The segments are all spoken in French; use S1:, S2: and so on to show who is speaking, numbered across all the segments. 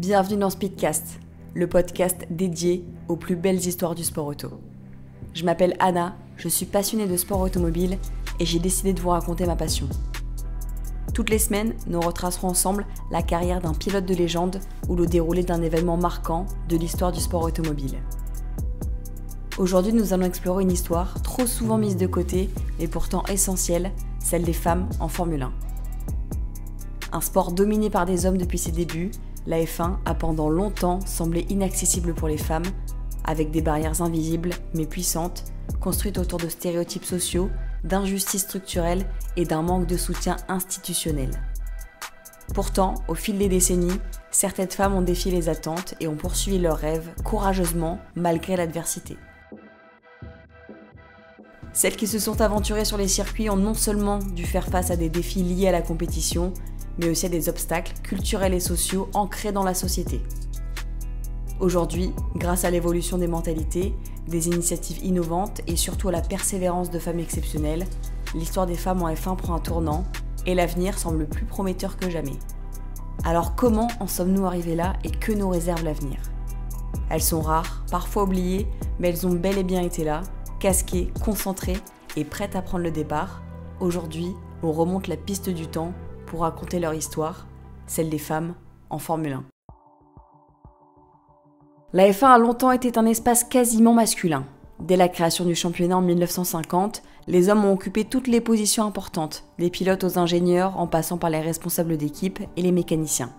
S1: Bienvenue dans Speedcast, le podcast dédié aux plus belles histoires du sport auto. Je m'appelle Anna, je suis passionnée de sport automobile et j'ai décidé de vous raconter ma passion. Toutes les semaines, nous retracerons ensemble la carrière d'un pilote de légende ou le déroulé d'un événement marquant de l'histoire du sport automobile. Aujourd'hui, nous allons explorer une histoire trop souvent mise de côté, mais pourtant essentielle, celle des femmes en Formule 1. Un sport dominé par des hommes depuis ses débuts, la F1 a pendant longtemps semblé inaccessible pour les femmes, avec des barrières invisibles mais puissantes, construites autour de stéréotypes sociaux, d'injustices structurelles et d'un manque de soutien institutionnel. Pourtant, au fil des décennies, certaines femmes ont défié les attentes et ont poursuivi leurs rêves courageusement malgré l'adversité. Celles qui se sont aventurées sur les circuits ont non seulement dû faire face à des défis liés à la compétition, mais aussi à des obstacles culturels et sociaux ancrés dans la société. Aujourd'hui, grâce à l'évolution des mentalités, des initiatives innovantes et surtout à la persévérance de femmes exceptionnelles, l'histoire des femmes en F1 prend un tournant et l'avenir semble plus prometteur que jamais. Alors comment en sommes-nous arrivés là et que nous réserve l'avenir ? Elles sont rares, parfois oubliées, mais elles ont bel et bien été là, casquées, concentrées et prêtes à prendre le départ. Aujourd'hui, on remonte la piste du temps pour raconter leur histoire, celle des femmes en Formule 1. La F1 a longtemps été un espace quasiment masculin. Dès la création du championnat en 1950, les hommes ont occupé toutes les positions importantes, des pilotes aux ingénieurs en passant par les responsables d'équipe et les mécaniciens.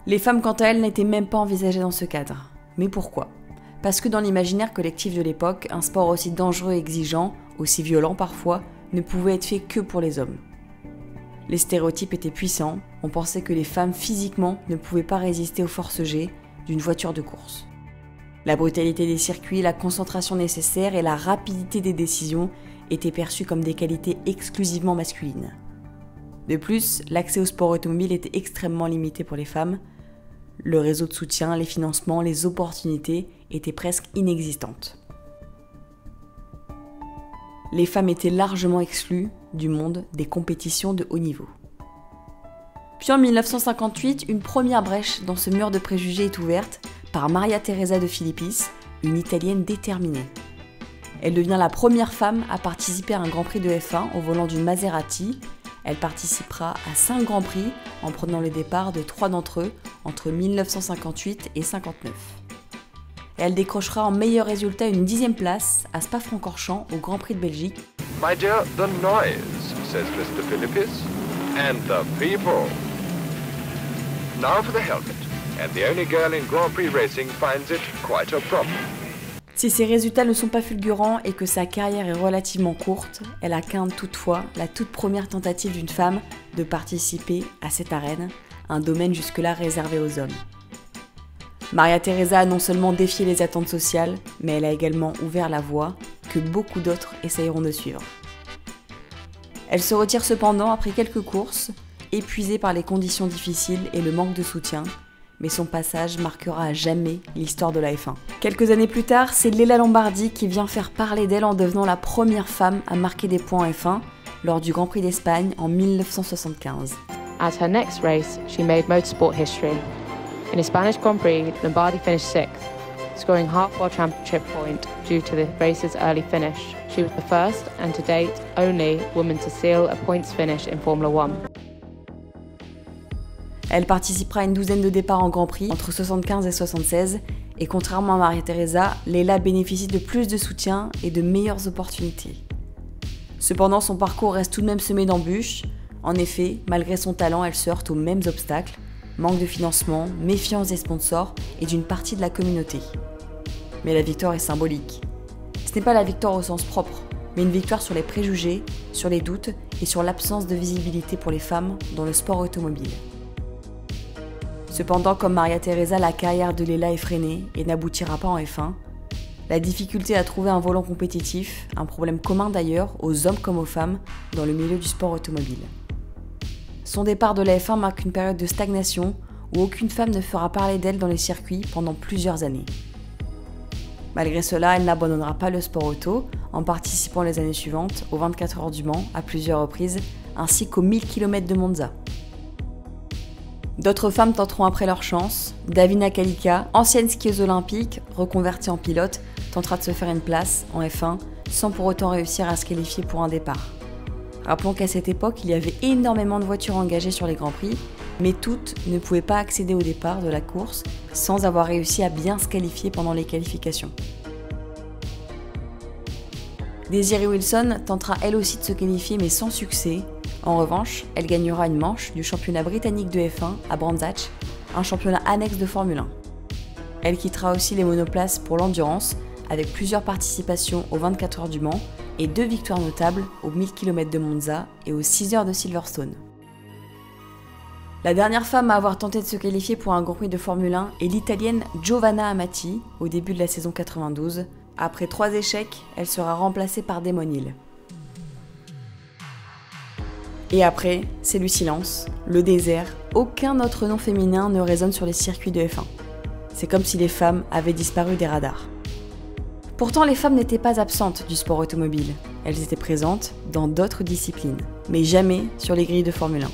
S1: Les femmes, quant à elles, n'étaient même pas envisagées dans ce cadre. Mais pourquoi ? Parce que dans l'imaginaire collectif de l'époque, un sport aussi dangereux et exigeant, aussi violent parfois, ne pouvait être fait que pour les hommes. Les stéréotypes étaient puissants, on pensait que les femmes physiquement ne pouvaient pas résister aux forces G d'une voiture de course. La brutalité des circuits, la concentration nécessaire et la rapidité des décisions étaient perçues comme des qualités exclusivement masculines. De plus, l'accès au sport automobile était extrêmement limité pour les femmes. Le réseau de soutien, les financements, les opportunités étaient presque inexistantes. Les femmes étaient largement exclues du monde des compétitions de haut niveau. Puis en 1958, une première brèche dans ce mur de préjugés est ouverte par Maria Teresa de Filippis, une Italienne déterminée. Elle devient la première femme à participer à un Grand Prix de F1 au volant d'une Maserati. Elle participera à 5 Grands Prix en prenant le départ de 3 d'entre eux entre 1958 et 1959. Et elle décrochera en meilleur résultat une 10e place à Spa-Francorchamps au Grand Prix de Belgique.
S2: My dear, the noise, says Mr. Philippis, and the people. Now for the helmet, and the only girl in Grand Prix racing finds it quite a problem.
S1: Si ses résultats ne sont pas fulgurants et que sa carrière est relativement courte, elle incarne toutefois la toute première tentative d'une femme de participer à cette arène, un domaine jusque-là réservé aux hommes. Maria Teresa a non seulement défié les attentes sociales, mais elle a également ouvert la voie que beaucoup d'autres essayeront de suivre. Elle se retire cependant après quelques courses, épuisée par les conditions difficiles et le manque de soutien, mais son passage marquera à jamais l'histoire de la F1. Quelques années plus tard, c'est Leila Lombardi qui vient faire parler d'elle en devenant la première femme à marquer des points en F1 lors du Grand Prix d'Espagne en 1975.
S3: At her next race, she made motorsport history. In a Spanish Grand Prix, Lombardi finished 6th, scoring half World Championship point due to the race's early finish. She was the first, and to date, only woman to seal a points finish in Formula 1.
S1: Elle participera à une douzaine de départs en Grand Prix entre 75 et 76, et contrairement à Maria Teresa, Leila bénéficie de plus de soutien et de meilleures opportunités. Cependant, son parcours reste tout de même semé d'embûches. En effet, malgré son talent, elle se heurte aux mêmes obstacles. Manque de financement, méfiance des sponsors et d'une partie de la communauté. Mais la victoire est symbolique. Ce n'est pas la victoire au sens propre, mais une victoire sur les préjugés, sur les doutes et sur l'absence de visibilité pour les femmes dans le sport automobile. Cependant, comme Maria Teresa, la carrière de Leila est freinée et n'aboutira pas en F1. La difficulté à trouver un volant compétitif, un problème commun d'ailleurs aux hommes comme aux femmes dans le milieu du sport automobile. Son départ de la F1 marque une période de stagnation où aucune femme ne fera parler d'elle dans les circuits pendant plusieurs années. Malgré cela, elle n'abandonnera pas le sport auto en participant les années suivantes aux 24 heures du Mans à plusieurs reprises, ainsi qu'aux 1000 km de Monza. D'autres femmes tenteront après leur chance. Davina Kalika, ancienne skieuse olympique, reconvertie en pilote, tentera de se faire une place en F1 sans pour autant réussir à se qualifier pour un départ. Rappelons qu'à cette époque, il y avait énormément de voitures engagées sur les Grands Prix, mais toutes ne pouvaient pas accéder au départ de la course sans avoir réussi à bien se qualifier pendant les qualifications. Desiree Wilson tentera elle aussi de se qualifier mais sans succès. En revanche, elle gagnera une manche du championnat britannique de F1 à Brands Hatch, un championnat annexe de Formule 1. Elle quittera aussi les monoplaces pour l'endurance, avec plusieurs participations aux 24 heures du Mans et 2 victoires notables aux 1000 km de Monza et aux 6 heures de Silverstone. La dernière femme à avoir tenté de se qualifier pour un Grand Prix de Formule 1 est l'Italienne Giovanna Amati au début de la saison 92. Après 3 échecs, elle sera remplacée par Damon Hill. Et après, c'est le silence, le désert, aucun autre nom féminin ne résonne sur les circuits de F1. C'est comme si les femmes avaient disparu des radars. Pourtant, les femmes n'étaient pas absentes du sport automobile. Elles étaient présentes dans d'autres disciplines, mais jamais sur les grilles de Formule 1.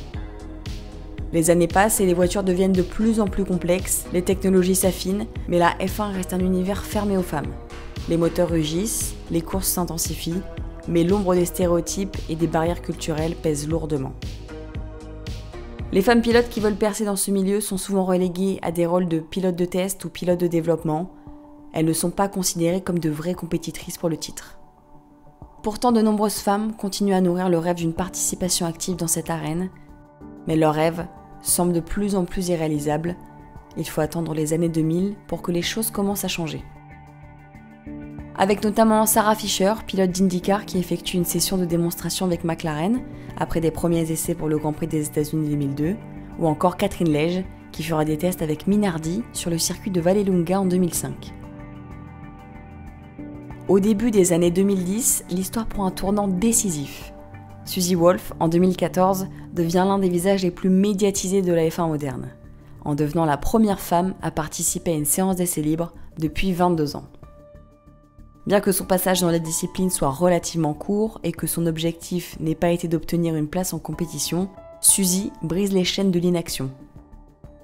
S1: Les années passent et les voitures deviennent de plus en plus complexes, les technologies s'affinent, mais la F1 reste un univers fermé aux femmes. Les moteurs rugissent, les courses s'intensifient, mais l'ombre des stéréotypes et des barrières culturelles pèse lourdement. Les femmes pilotes qui veulent percer dans ce milieu sont souvent reléguées à des rôles de pilotes de test ou pilotes de développement. Elles ne sont pas considérées comme de vraies compétitrices pour le titre. Pourtant, de nombreuses femmes continuent à nourrir le rêve d'une participation active dans cette arène, mais leur rêve semble de plus en plus irréalisable. Il faut attendre les années 2000 pour que les choses commencent à changer. Avec notamment Sarah Fisher, pilote d'IndyCar qui effectue une session de démonstration avec McLaren après des premiers essais pour le Grand Prix des États-Unis 2002, ou encore Catherine Legge qui fera des tests avec Minardi sur le circuit de Vallelunga en 2005. Au début des années 2010, l'histoire prend un tournant décisif. Suzy Wolff, en 2014, devient l'un des visages les plus médiatisés de la F1 moderne, en devenant la première femme à participer à une séance d'essais libres depuis 22 ans. Bien que son passage dans la discipline soit relativement court et que son objectif n'ait pas été d'obtenir une place en compétition, Suzy brise les chaînes de l'inaction.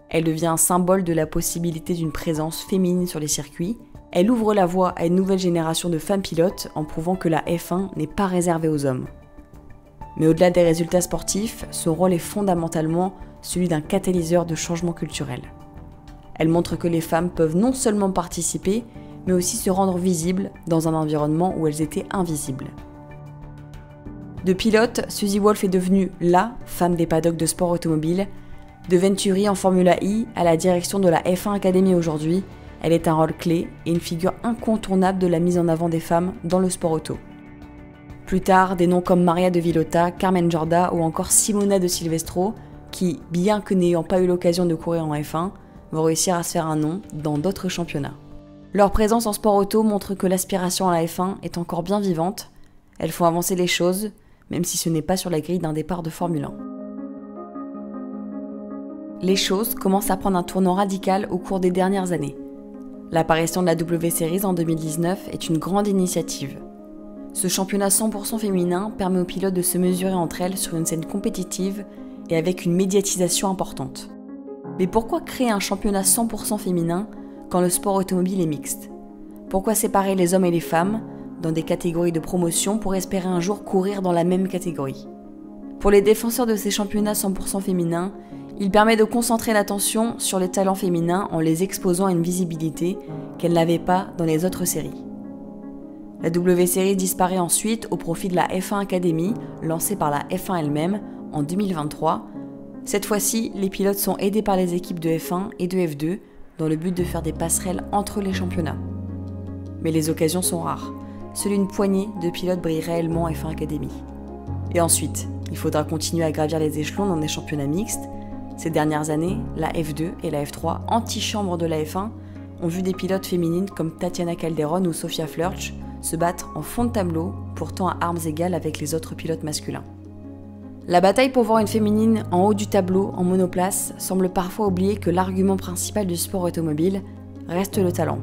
S1: Elle devient un symbole de la possibilité d'une présence féminine sur les circuits. Elle ouvre la voie à une nouvelle génération de femmes pilotes en prouvant que la F1 n'est pas réservée aux hommes. Mais au-delà des résultats sportifs, son rôle est fondamentalement celui d'un catalyseur de changement culturel. Elle montre que les femmes peuvent non seulement participer, mais aussi se rendre visibles dans un environnement où elles étaient invisibles. De pilote, Suzy Wolff est devenue la femme des paddocks de sport automobile. De Venturi en Formula I à la direction de la F1 Academy aujourd'hui, elle est un rôle clé et une figure incontournable de la mise en avant des femmes dans le sport auto. Plus tard, des noms comme Maria de Villota, Carmen Jorda ou encore Simona de Silvestro, qui, bien que n'ayant pas eu l'occasion de courir en F1, vont réussir à se faire un nom dans d'autres championnats. Leur présence en sport auto montre que l'aspiration à la F1 est encore bien vivante. Elles font avancer les choses, même si ce n'est pas sur la grille d'un départ de Formule 1. Les choses commencent à prendre un tournant radical au cours des dernières années. L'apparition de la W Series en 2019 est une grande initiative. Ce championnat 100% féminin permet aux pilotes de se mesurer entre elles sur une scène compétitive et avec une médiatisation importante. Mais pourquoi créer un championnat 100% féminin quand le sport automobile est mixte? Pourquoi séparer les hommes et les femmes dans des catégories de promotion pour espérer un jour courir dans la même catégorie? Pour les défenseurs de ces championnats 100% féminins, il permet de concentrer l'attention sur les talents féminins en les exposant à une visibilité qu'elles n'avaient pas dans les autres séries. La W Series disparaît ensuite au profit de la F1 Academy, lancée par la F1 elle-même en 2023. Cette fois-ci, les pilotes sont aidés par les équipes de F1 et de F2 dans le but de faire des passerelles entre les championnats. Mais les occasions sont rares. Seule une poignée de pilotes brillent réellement en F1 Academy. Et ensuite, il faudra continuer à gravir les échelons dans des championnats mixtes. Ces dernières années, la F2 et la F3, antichambres de la F1, ont vu des pilotes féminines comme Tatiana Calderon ou Sophia Flörsch se battre en fond de tableau, pourtant à armes égales avec les autres pilotes masculins. La bataille pour voir une féminine en haut du tableau, en monoplace, semble parfois oublier que l'argument principal du sport automobile reste le talent.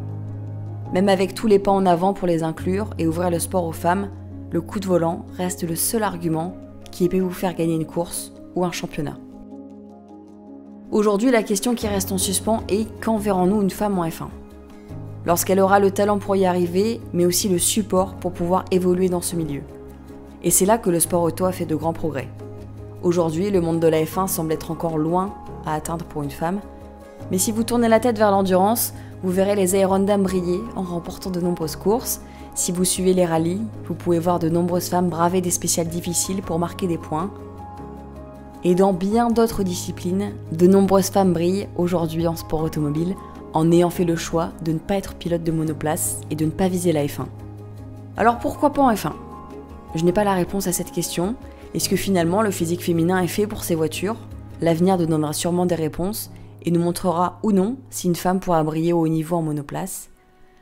S1: Même avec tous les pas en avant pour les inclure et ouvrir le sport aux femmes, le coup de volant reste le seul argument qui peut vous faire gagner une course ou un championnat. Aujourd'hui, la question qui reste en suspens est quand verrons-nous une femme en F1 ? Lorsqu'elle aura le talent pour y arriver, mais aussi le support pour pouvoir évoluer dans ce milieu. Et c'est là que le sport auto a fait de grands progrès. Aujourd'hui, le monde de la F1 semble être encore loin à atteindre pour une femme, mais si vous tournez la tête vers l'endurance, vous verrez les aérondames briller en remportant de nombreuses courses. Si vous suivez les rallyes, vous pouvez voir de nombreuses femmes braver des spéciales difficiles pour marquer des points. Et dans bien d'autres disciplines, de nombreuses femmes brillent aujourd'hui en sport automobile en ayant fait le choix de ne pas être pilote de monoplace et de ne pas viser la F1. Alors pourquoi pas en F1 ? Je n'ai pas la réponse à cette question. Est-ce que finalement le physique féminin est fait pour ces voitures ? L'avenir nous donnera sûrement des réponses et nous montrera ou non si une femme pourra briller au haut niveau en monoplace.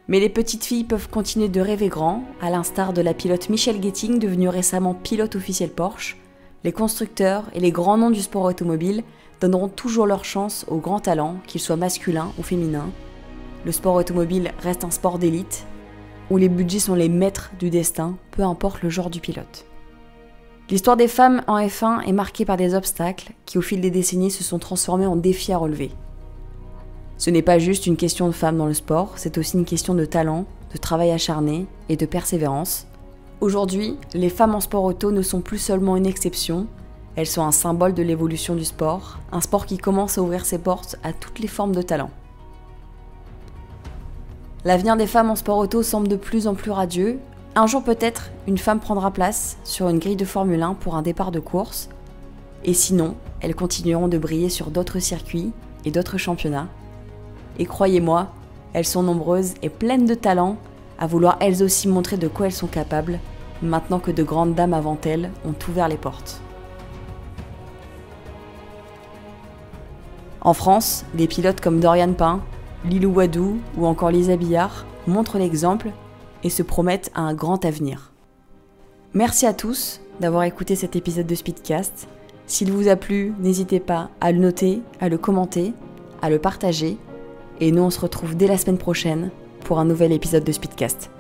S1: Mais les petites filles peuvent continuer de rêver grand, à l'instar de la pilote Michèle Guetting, devenue récemment pilote officielle Porsche. Les constructeurs et les grands noms du sport automobile donneront toujours leur chance aux grands talents, qu'ils soient masculins ou féminins. Le sport automobile reste un sport d'élite, où les budgets sont les maîtres du destin, peu importe le genre du pilote. L'histoire des femmes en F1 est marquée par des obstacles qui au fil des décennies se sont transformés en défis à relever. Ce n'est pas juste une question de femmes dans le sport, c'est aussi une question de talent, de travail acharné et de persévérance. Aujourd'hui, les femmes en sport auto ne sont plus seulement une exception, elles sont un symbole de l'évolution du sport, un sport qui commence à ouvrir ses portes à toutes les formes de talent. L'avenir des femmes en sport auto semble de plus en plus radieux. Un jour peut-être, une femme prendra place sur une grille de Formule 1 pour un départ de course. Et sinon, elles continueront de briller sur d'autres circuits et d'autres championnats. Et croyez-moi, elles sont nombreuses et pleines de talent à vouloir elles aussi montrer de quoi elles sont capables, maintenant que de grandes dames avant elles ont ouvert les portes. En France, des pilotes comme Dorian Pain, Lilou Wadou ou encore Lisa Billard montrent l'exemple et se promettent à un grand avenir. Merci à tous d'avoir écouté cet épisode de Speedcast. S'il vous a plu, n'hésitez pas à le noter, à le commenter, à le partager. Et nous on se retrouve dès la semaine prochaine pour un nouvel épisode de Speedcast.